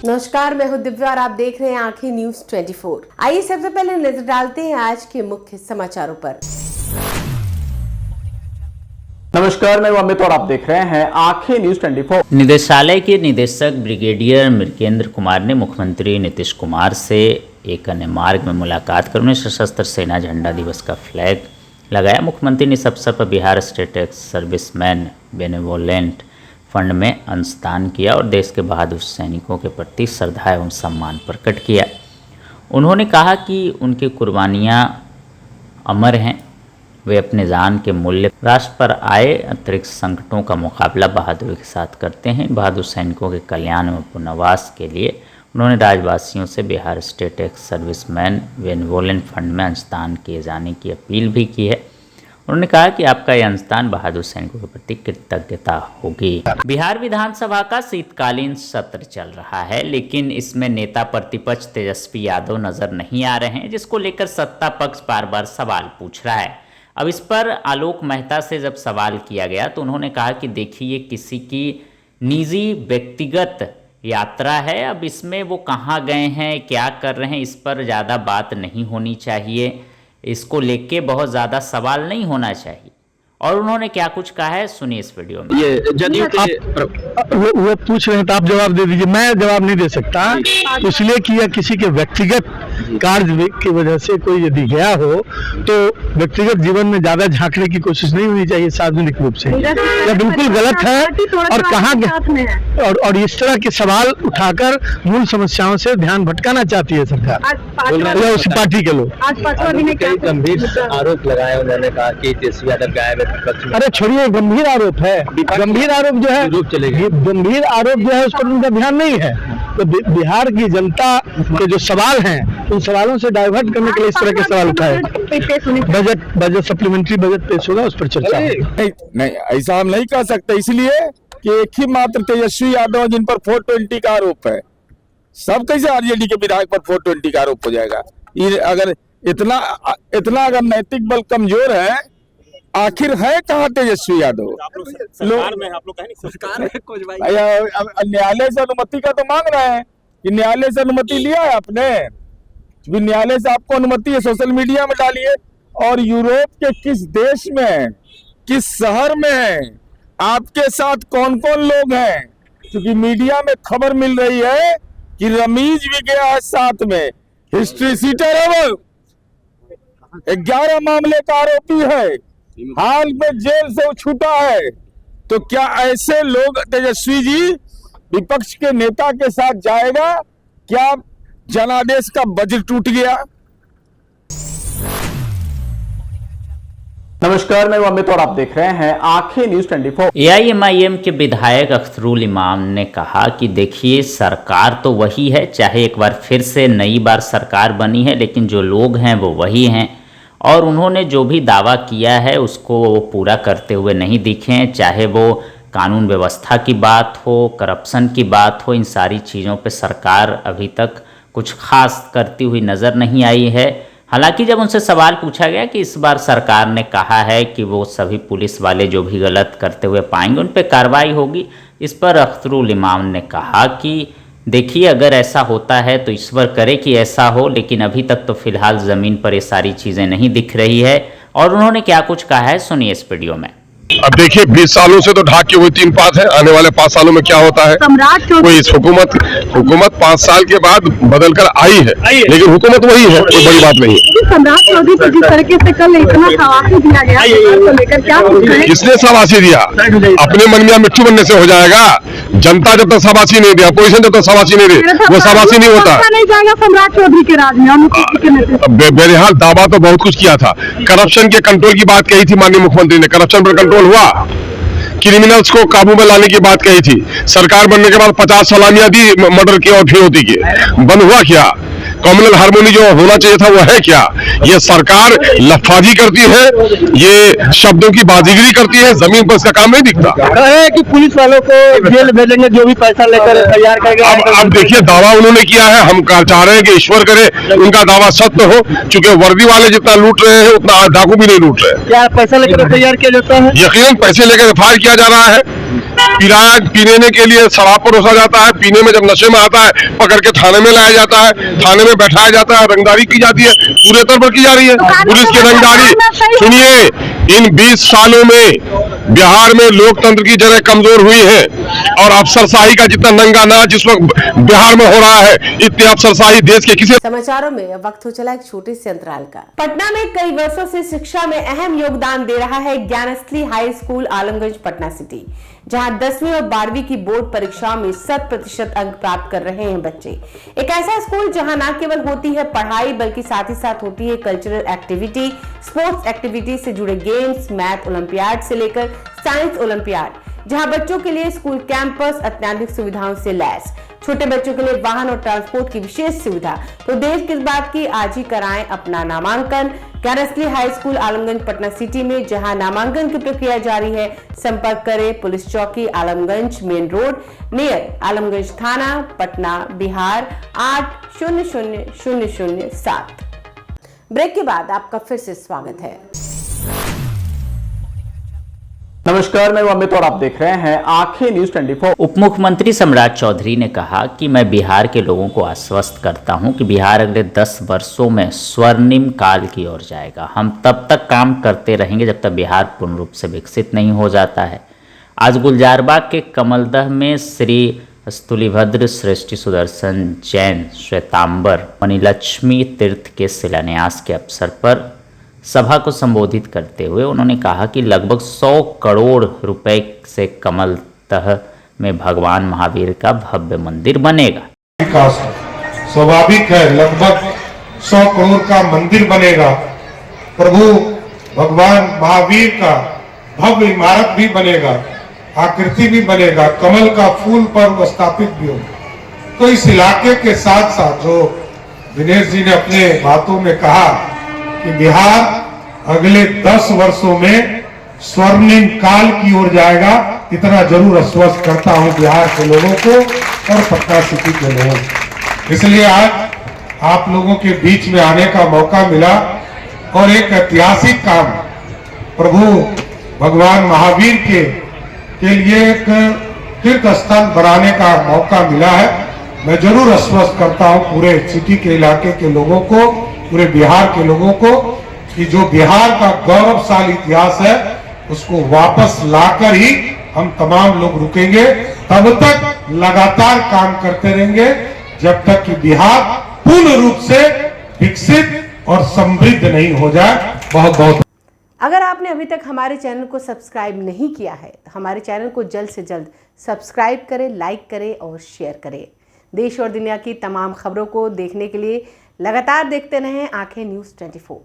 नमस्कार, मैं हूं दिव्या और आप देख रहे हैं आंखें न्यूज 24। आइए सबसे पहले नजर डालते हैं आज के मुख्य समाचारों पर। नमस्कार, मैं अमित और आप देख रहे हैं आंखें न्यूज 24। निदेशालय के निदेशक ब्रिगेडियर मृगेंद्र कुमार ने मुख्यमंत्री नीतीश कुमार से एक अन्य मार्ग में मुलाकात कर उन्हें सशस्त्र सेना झंडा दिवस का फ्लैग लगाया। मुख्यमंत्री ने इस अवसर पर Bihar state ex serviceman benevolent fund में अंशदान किया और देश के बहादुर सैनिकों के प्रति श्रद्धा एवं सम्मान प्रकट किया। उन्होंने कहा कि उनकी कुर्बानियाँ अमर हैं, वे अपने जान के मूल्य राष्ट्र पर आए अतिरिक्त संकटों का मुकाबला बहादुरी के साथ करते हैं। बहादुर सैनिकों के कल्याण एवं पुनर्वास के लिए उन्होंने राज्यवासियों से Bihar state ex serviceman benevolent fund में अंशदान किए जाने की अपील भी की है। उन्होंने कहा कि आपका यह अंशदान बहादुर सैनिकों के प्रति कृतज्ञता होगी। बिहार विधानसभा का शीतकालीन सत्र चल रहा है, लेकिन इसमें नेता प्रतिपक्ष तेजस्वी यादव नजर नहीं आ रहे हैं, जिसको लेकर सत्ता पक्ष बार बार सवाल पूछ रहा है। अब इस पर आलोक मेहता से जब सवाल किया गया तो उन्होंने कहा कि देखिए, ये किसी की निजी व्यक्तिगत यात्रा है, अब इसमें वो कहाँ गए हैं, क्या कर रहे हैं, इस पर ज़्यादा बात नहीं होनी चाहिए, इसको लेके बहुत ज़्यादा सवाल नहीं होना चाहिए। और उन्होंने क्या कुछ कहा है, सुनिए इस वीडियो में। ये जदयू के वो पूछ रहे हैं तो आप जवाब दे दीजिए। मैं जवाब नहीं दे सकता, इसलिए कि यह किसी के व्यक्तिगत कार्य की वजह से कोई यदि गया हो तो व्यक्तिगत जीवन में ज्यादा झांकने की कोशिश नहीं होनी चाहिए सार्वजनिक रूप से। यह बिल्कुल गलत है और कहाँ और इस तरह के सवाल उठाकर मूल समस्याओं से ध्यान भटकाना चाहती है सरकार या उस पार्टी के लोग। कई गंभीर आरोप लगाए, उन्होंने कहा कि तेजस्वी यादव गायब है। अरे छोड़िए, गंभीर आरोप है, गंभीर आरोप जो है, गंभीर आरोप जो है उस पर उनका ध्यान नहीं है। तो बिहार की जनता के जो सवाल हैं उन सवालों से डाइवर्ट करने के लिए इस तरह के सवाल उठाए। बजट सप्लीमेंट्री बजट पेश होगा, उस पर चर्चा होगी। नहीं, ऐसा हम नहीं कह सकते, इसलिए कि एक ही मात्र तेजस्वी यादव जिन पर 420 का आरोप है। सब कैसे आरजेडी के विधायक पर 420 का आरोप हो जाएगा? अगर इतना अगर नैतिक बल कमजोर है, आखिर है कहाँ तेजस्वी यादव? न्यायालय से अनुमति का तो मांग रहे हैं कि न्यायालय से अनुमति लिया है आपने? न्यायालय से आपको अनुमति है, सोशल मीडिया में डालिए। और यूरोप के किस देश में, किस शहर में है, आपके साथ कौन कौन लोग हैं? क्योंकि मीडिया में खबर मिल रही है कि रमीज भी गया है साथ में, हिस्ट्री सीटर है, वो 11 मामले का आरोपी है, हाल में जेल से छूटा है। तो क्या ऐसे लोग, तेजस्वी जी विपक्ष के नेता के साथ जाएगा? क्या जनादेश का वज्र टूट गया? नमस्कार, मैं अमित और आप देख रहे हैं आंखें न्यूज 24। AIMIM के विधायक अख्तरुल इमाम ने कहा कि देखिए, सरकार तो वही है, चाहे एक बार फिर से नई बार सरकार बनी है, लेकिन जो लोग हैं वो वही हैं और उन्होंने जो भी दावा किया है उसको वो पूरा करते हुए नहीं दिखे हैं। चाहे वो कानून व्यवस्था की बात हो, करप्शन की बात हो, इन सारी चीज़ों पे सरकार अभी तक कुछ खास करती हुई नज़र नहीं आई है। हालांकि जब उनसे सवाल पूछा गया कि इस बार सरकार ने कहा है कि वो सभी पुलिस वाले जो भी गलत करते हुए पाएंगे उन पर कार्रवाई होगी, इस पर अख्तरुल इमाम ने कहा कि देखिए, अगर ऐसा होता है तो ईश्वर करे कि ऐसा हो, लेकिन अभी तक तो फिलहाल ज़मीन पर ये सारी चीज़ें नहीं दिख रही है। और उन्होंने क्या कुछ कहा है, सुनिए इस वीडियो में। अब देखिए, 20 सालों से तो ढाक के हुए 3 पास है, आने वाले 5 सालों में क्या होता है? कोई इस हुकूमत 5 साल के बाद बदल कर आई है, लेकिन हुकूमत वही है, कोई बड़ी बात नहीं है। सम्राट चौधरी को जिस तरीके से कल इतना शाबाशी दिया गया, को लेकर क्या किसने शाबाशी दिया? अपने मन में मिट्टू बनने से हो जाएगा? जनता जब तक शाबाशी नहीं दे, अपोजिशन जब तक शाबाशी नहीं दे, वो शाबाशी नहीं होता। नहीं जाएगा सम्राट चौधरी के राज में। बहरहाल दावा तो बहुत कुछ किया था। करप्शन के कंट्रोल की बात कही थी माननीय मुख्यमंत्री ने, करप्शन पर कंट्रोल हुआ। क्रिमिनल्स को काबू में लाने की बात कही थी। सरकार बनने के बाद 50 सलामियां दी मर्डर की और फिरौती की, बंद हुआ क्या? कम्युनल हार्मोनी जो होना चाहिए था वो है क्या? ये सरकार लफाजी करती है, ये शब्दों की बाजीगरी करती है, जमीन पर इसका काम नहीं दिखता है कि पुलिस वालों को जेल भेजेंगे जो भी पैसा लेकर तैयार करेंगे। अब देखिए, दावा उन्होंने किया है, हम चाह रहे हैं कि ईश्वर करे उनका दावा सत्य हो, क्योंकि वर्दी वाले जितना लूट रहे हैं उतना डाकू भी नहीं लूट रहे। क्या पैसा लेकर तैयार किया जाता है? यकीनन पैसे लेकर एफआईआर किया जा रहा है। पीने के लिए शराब परोसा जाता है, पीने में जब नशे में आता है पकड़ के थाने में लाया जाता है, थाने में बैठाया जाता है, रंगदारी की जाती है, पूरे तौर पर की जा रही है पुलिस की रंगदारी। सुनिए, इन 20 सालों में बिहार में लोकतंत्र की जड़ें कमजोर हुई हैं और अफसरशाही का जितना नंगा नाच इस वक्त बिहार में हो रहा है, इतनी अफसरशाही देश के किसी। समाचारों में अब वक्त हो चला एक छोटे से अंतराल का। पटना में कई वर्षों से शिक्षा में अहम योगदान दे रहा है Gyansthali high school Alamganj Patna city, जहां 10वीं और 12वीं की बोर्ड परीक्षाओं में 100% अंक प्राप्त कर रहे हैं बच्चे। एक ऐसा स्कूल जहां न केवल होती है पढ़ाई बल्कि साथ ही साथ होती है कल्चरल एक्टिविटी, स्पोर्ट्स एक्टिविटी से जुड़े गेम्स, मैथ ओलंपियाड से लेकर साइंस ओलंपियाड, जहां बच्चों के लिए स्कूल कैंपस अत्याधुनिक सुविधाओं से लैस, छोटे बच्चों के लिए वाहन और ट्रांसपोर्ट की विशेष सुविधा। तो देर किस बात की, आज ही कराएं अपना नामांकन Gyansthali high school Alamganj Patna city में, जहां नामांकन की प्रक्रिया जारी है। संपर्क करें पुलिस चौकी Alamganj main road near Alamganj थाना पटना बिहार 800007। ब्रेक के बाद आपका फिर से स्वागत है। नमस्कार, मैं अमित और आप देख रहे हैं आंखें न्यूज 24। उप मुख्यमंत्री सम्राट चौधरी ने कहा कि मैं बिहार के लोगों को आश्वस्त करता हूं कि बिहार अगले 10 वर्षों में स्वर्णिम काल की ओर जाएगा। हम तब तक काम करते रहेंगे जब तक बिहार पूर्ण रूप से विकसित नहीं हो जाता है। आज गुलजारबाग के कमलदह में श्री स्तुलिभद्र सृष्टि सुदर्शन जैन श्वेतांबर मणिलक्ष्मी तीर्थ के शिलान्यास के अवसर पर सभा को संबोधित करते हुए उन्होंने कहा कि लगभग 100 करोड़ रुपए से कमलदह में भगवान महावीर का भव्य मंदिर बनेगा। विकास स्वाभाविक है, लगभग 100 करोड़ का मंदिर बनेगा। प्रभु भगवान महावीर का भव्य इमारत भी बनेगा, आकृति भी बनेगा, कमल का फूल पर स्थापित भी होगा। तो इस इलाके के साथ साथ जो दिनेश जी ने अपने बातों में कहा कि बिहार अगले 10 वर्षों में स्वर्णिम काल की ओर जाएगा, इतना जरूर आश्वस्त करता हूं बिहार के लोगों को और पटना सिटी के लोगों को। इसलिए आज आप लोगों के बीच में आने का मौका मिला और एक ऐतिहासिक काम प्रभु भगवान महावीर के लिए एक तीर्थ स्थान बनाने का मौका मिला है। मैं जरूर आश्वस्त करता हूं पूरे सिटी के इलाके के लोगों को, पूरे बिहार के लोगों को, कि जो बिहार का गौरवशाली इतिहास है उसको वापस लाकर ही हम तमाम लोग रुकेंगे। तब तक लगातार काम करते रहेंगे जब तक कि बिहार पूर्ण रूप से विकसित और समृद्ध नहीं हो जाए। बहुत बहुत। अगर आपने अभी तक हमारे चैनल को सब्सक्राइब नहीं किया है तो हमारे चैनल को जल्द से जल्द सब्सक्राइब करें, लाइक करें और शेयर करें। देश और दुनिया की तमाम खबरों को देखने के लिए लगातार देखते रहें आंखें न्यूज़ 24।